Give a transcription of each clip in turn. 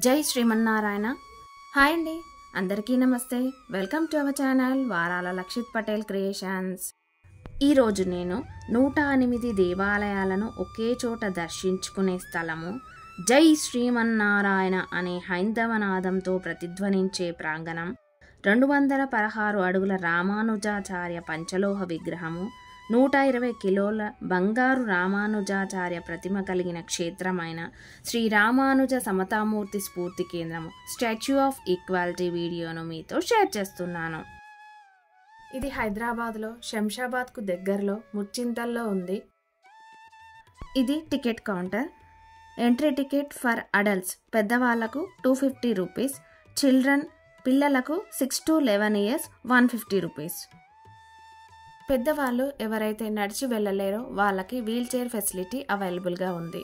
జై శ్రీమన్నారాయణ. హాయ్ అండి, అందరికీ నమస్తే. వెల్కమ్ టు అవర్ ఛానల్ వారాల లక్షిత్ పటేల్ క్రియేషన్స్. ఈరోజు నేను 108 దేవాలయాలను ఒకే చోట దర్శించుకునే స్థలము జై శ్రీమన్నారాయణ అనే హైందవ నాదంతో ప్రతిధ్వనించే ప్రాంగణం, 216 అడుగుల రామానుజాచార్య పంచలోహ విగ్రహము, 120 కిలోల బంగారు రామానుజాచార్య ప్రతిమ కలిగిన క్షేత్రమైన శ్రీ రామానుజ సమతామూర్తి స్ఫూర్తి కేంద్రము స్టాచ్యూ ఆఫ్ ఈక్వాలిటీ వీడియోను మీతో షేర్ చేస్తున్నాను. ఇది హైదరాబాద్లో శంషాబాద్కు దగ్గరలో ముచ్చింతల్లో ఉంది. ఇది ticket counter. Entry ticket for adults పెద్దవాళ్లకు 250 రూపీస్, చిల్డ్రన్ పిల్లలకు 6 to 11 years 150 రూపీస్. పెద్దవాళ్ళు ఎవరైతే నడిచి వెళ్ళలేరో వాళ్ళకి వీల్ చైర్ ఫెసిలిటీ అవైలబుల్గా ఉంది.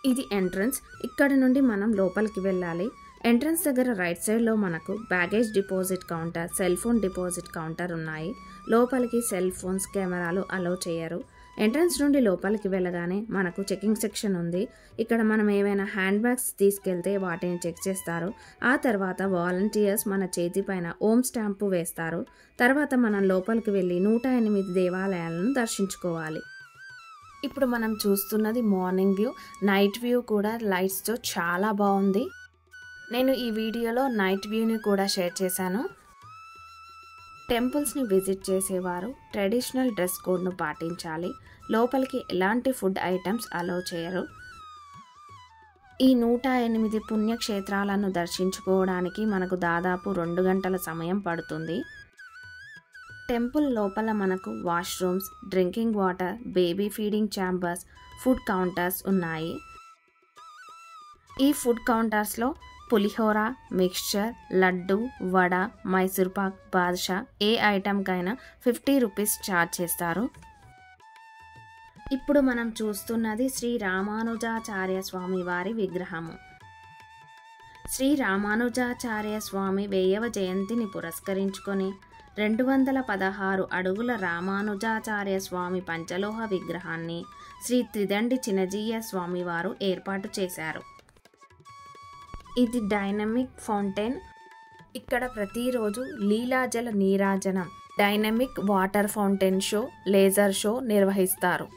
ఇది ఎంట్రన్స్. ఇక్కడి నుండి మనం లోపలికి వెళ్ళాలి. ఎంట్రన్స్ దగ్గర రైట్ సైడ్లో మనకు baggage deposit counter, cell phone deposit counter ఉన్నాయి. లోపలికి సెల్ ఫోన్స్, కెమెరాలు అలౌ చేయరు. ఎంట్రన్స్ నుండి లోపలికి వెళ్ళగానే మనకు చెకింగ్ సెక్షన్ ఉంది. ఇక్కడ మనం ఏమైనా హ్యాండ్ బ్యాగ్స్ తీసుకెళ్తే వాటిని చెక్ చేస్తారు. ఆ తర్వాత వాలంటీర్స్ మన చేతి పైన ఓం స్టాంపు వేస్తారు. తర్వాత మనం లోపలికి వెళ్ళి 108 దేవాలయాలను దర్శించుకోవాలి. ఇప్పుడు మనం చూస్తున్నది మార్నింగ్ వ్యూ. నైట్ వ్యూ కూడా లైట్స్తో చాలా బాగుంది. నేను ఈ వీడియోలో నైట్ వ్యూని కూడా షేర్ చేశాను. టెంపుల్స్ని విజిట్ చేసేవారు ట్రెడిషనల్ డ్రెస్ కోడ్ను పాటించాలి. లోపలికి ఎలాంటి ఫుడ్ ఐటమ్స్ అలౌ చేయరు. ఈ 108 పుణ్యక్షేత్రాలను దర్శించుకోవడానికి మనకు దాదాపు 2 గంటల సమయం పడుతుంది. టెంపుల్ లోపల మనకు washrooms, drinking water, baby feeding chambers, food counters ఉన్నాయి. ఈ ఫుడ్ కౌంటర్స్లో పులిహోర, మిక్స్చర్, లడ్డు, వడ, మైసూర్పాక్, బాదుషా ఏ ఐటెంకైనా 50 రూపీస్ ఛార్జ్ చేస్తారు. ఇప్పుడు మనం చూస్తున్నది శ్రీ రామానుజాచార్య స్వామి వారి విగ్రహము. శ్రీ రామానుజాచార్య స్వామి 1000వ జయంతిని పురస్కరించుకొని 216 అడుగుల రామానుజాచార్య స్వామి పంచలోహ విగ్రహాన్ని శ్రీ త్రిదండి చినజీయ స్వామి వారు ఏర్పాటు చేశారు. ఇది డైనమిక్ ఫౌంటైన్. ఇక్కడ ప్రతిరోజు లీలాజల నీరాజనం, dynamic water fountain show, laser show నిర్వహిస్తారు.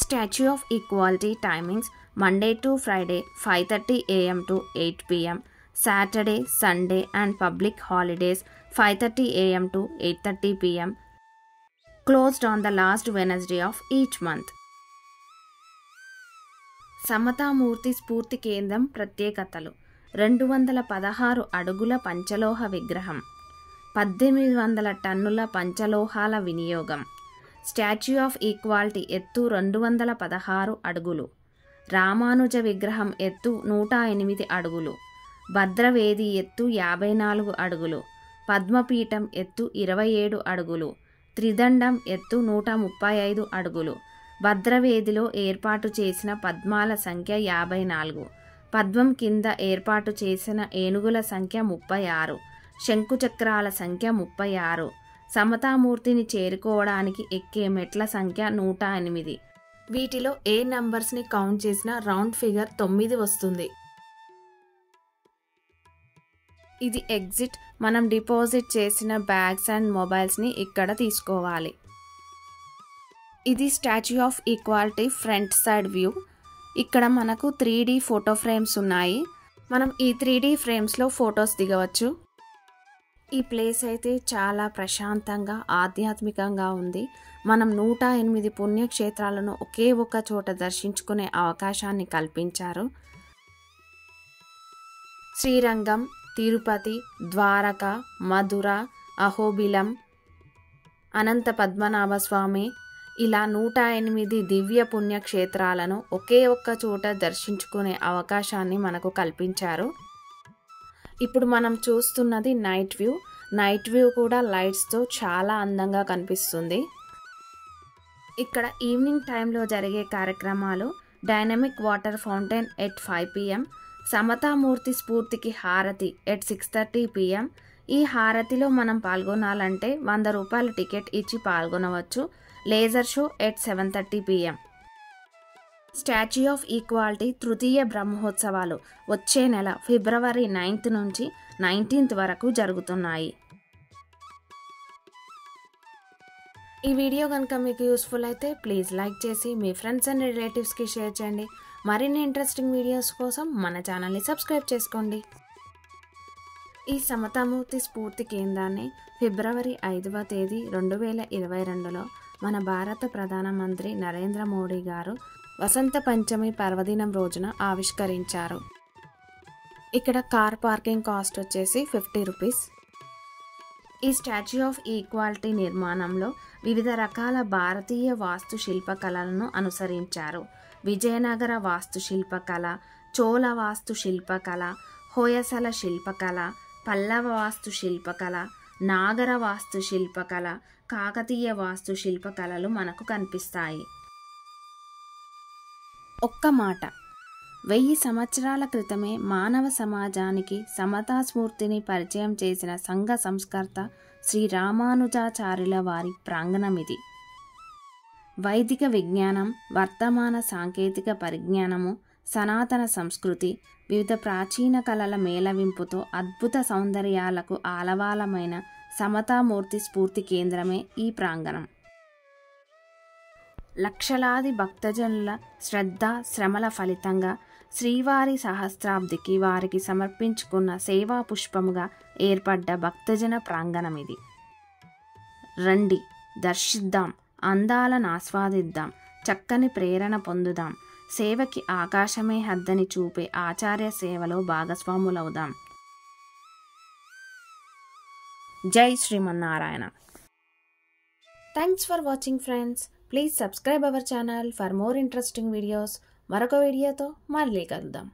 Statue of Equality timings Monday to Friday 5:30 AM to 8 PM, Saturday, Sunday and public holidays 5:30 AM to 8:30 PM, closed on the last Wednesday of each month. సమతామూర్తి స్ఫూర్తి కేంద్రం ప్రత్యేకతలు: 216 అడుగుల పంచలోహ విగ్రహం, 1800 టన్నుల పంచలోహాల వినియోగం, statue of equality ఎత్తు 216 అడుగులు, రామానుజ విగ్రహం ఎత్తు 108 అడుగులు, భద్రవేది ఎత్తు 54 అడుగులు, పద్మపీఠం ఎత్తు 27 అడుగులు, త్రిదండం ఎత్తు 135 అడుగులు, భద్రవేదిలో ఏర్పాటు చేసిన పద్మాల సంఖ్య 54, పద్మం కింద ఏర్పాటు చేసిన ఏనుగుల సంఖ్య 36, శంకుచక్రాల సంఖ్య 36, సమతామూర్తిని చేరుకోవడానికి ఎక్కే మెట్ల సంఖ్య 108. వీటిలో ఏ నంబర్స్ని కౌంట్ చేసినా రౌండ్ ఫిగర్ 9 వస్తుంది. ఇది ఎగ్జిట్. మనం డిపాజిట్ చేసిన బ్యాగ్స్ అండ్ మొబైల్స్ని ఇక్కడ తీసుకోవాలి. ఇది statue of equality front side view. ఇక్కడ మనకు 3D ఫోటో ఫ్రేమ్స్ ఉన్నాయి. మనం ఈ 3D ఫ్రేమ్స్లో ఫొటోస్ దిగవచ్చు. ఈ ప్లేస్ అయితే చాలా ప్రశాంతంగా, ఆధ్యాత్మికంగా ఉంది. మనం 108 పుణ్యక్షేత్రాలను ఒకే ఒక చోట దర్శించుకునే అవకాశాన్ని కల్పించారు. శ్రీరంగం, తిరుపతి, ద్వారక, మధుర, అహోబిలం, అనంత పద్మనాభ స్వామి, ఇలా 108 దివ్య పుణ్యక్షేత్రాలను ఒకే ఒక్క చోట దర్శించుకునే అవకాశాన్ని మనకు కల్పించారు. ఇప్పుడు మనం చూస్తున్నది నైట్ వ్యూ. నైట్ వ్యూ కూడా లైట్స్తో చాలా అందంగా కనిపిస్తుంది. ఇక్కడ ఈవినింగ్ టైంలో జరిగే కార్యక్రమాలు: dynamic water fountain at 5 PM, సమతామూర్తి స్ఫూర్తికి హారతి ఎట్ 6:30 PM. ఈ హారతిలో మనం పాల్గొనాలంటే 100 రూపాయల టికెట్ ఇచ్చి పాల్గొనవచ్చు. Laser show at 7:30 PM. Statue of equality తృతీయ బ్రహ్మోత్సవాలు వచ్చే నెల ఫిబ్రవరి 9th నుంచి 19th వరకు జరుగుతున్నాయి. ఈ వీడియో కనుక మీకు యూస్ఫుల్ అయితే ప్లీజ్ లైక్ చేసి మీ ఫ్రెండ్స్ అండ్ రిలేటివ్స్కి షేర్ చేయండి. మరిన్ని ఇంట్రెస్టింగ్ వీడియోస్ కోసం మన ఛానల్ని సబ్స్క్రైబ్ చేసుకోండి. ఈ సమతామూర్తి స్ఫూర్తి కేంద్రాన్ని ఫిబ్రవరి 5వ తేదీ 2022లో మన భారత ప్రధానమంత్రి నరేంద్ర మోడీ గారు వసంత పంచమి పర్వదినం రోజున ఆవిష్కరించారు. ఇక్కడ కార్ పార్కింగ్ కాస్ట్ వచ్చేసి 50 రూపీస్. ఈ స్టాచ్యూ ఆఫ్ ఈక్వాలిటీ నిర్మాణంలో వివిధ రకాల భారతీయ వాస్తు శిల్పకళలను అనుసరించారు. విజయనగర వాస్తు శిల్పకళ, చోళ వాస్తు శిల్పకళ, హోయసల శిల్పకళ, పల్లవ వాస్తు శిల్పకళ, నాగర వాస్తు శిల్పకళ, కాకతీయ వాస్తు శిల్పకళలు మనకు కనిపిస్తాయి. ఒక్క మాట, 1000 సంవత్సరాల క్రితమే మానవ సమాజానికి సమతా స్ఫూర్తిని పరిచయం చేసిన సంఘ సంస్కర్త శ్రీ రామానుజాచార్యుల వారి ప్రాంగణమిది. వైదిక విజ్ఞానం, వర్తమాన సాంకేతిక పరిజ్ఞానము, సనాతన సంస్కృతి, వివిధ ప్రాచీన కళల మేళవింపుతో అద్భుత సౌందర్యాలకు ఆలవాలమైన సమతామూర్తి స్ఫూర్తి కేంద్రమే ఈ ప్రాంగణం. లక్షలాది భక్తజనుల శ్రద్ధ శ్రమల ఫలితంగా శ్రీవారి సహస్రాబ్దికి వారికి సమర్పించుకున్న సేవా పుష్పముగా ఏర్పడ్డ భక్తజన ప్రాంగణం ఇది. రండి, దర్శిద్దాం, అందాలను ఆస్వాదిద్దాం, చక్కని ప్రేరణ పొందుదాం, సేవకి ఆకాశమే హద్దని చూపే ఆచార్య సేవలో భాగస్వాములవుదాం. జై Srimannarayana. Thanks for watching friends. Please subscribe our channel for more interesting videos. మరొక వీడియోతో మళ్ళీ కలుద్దాం.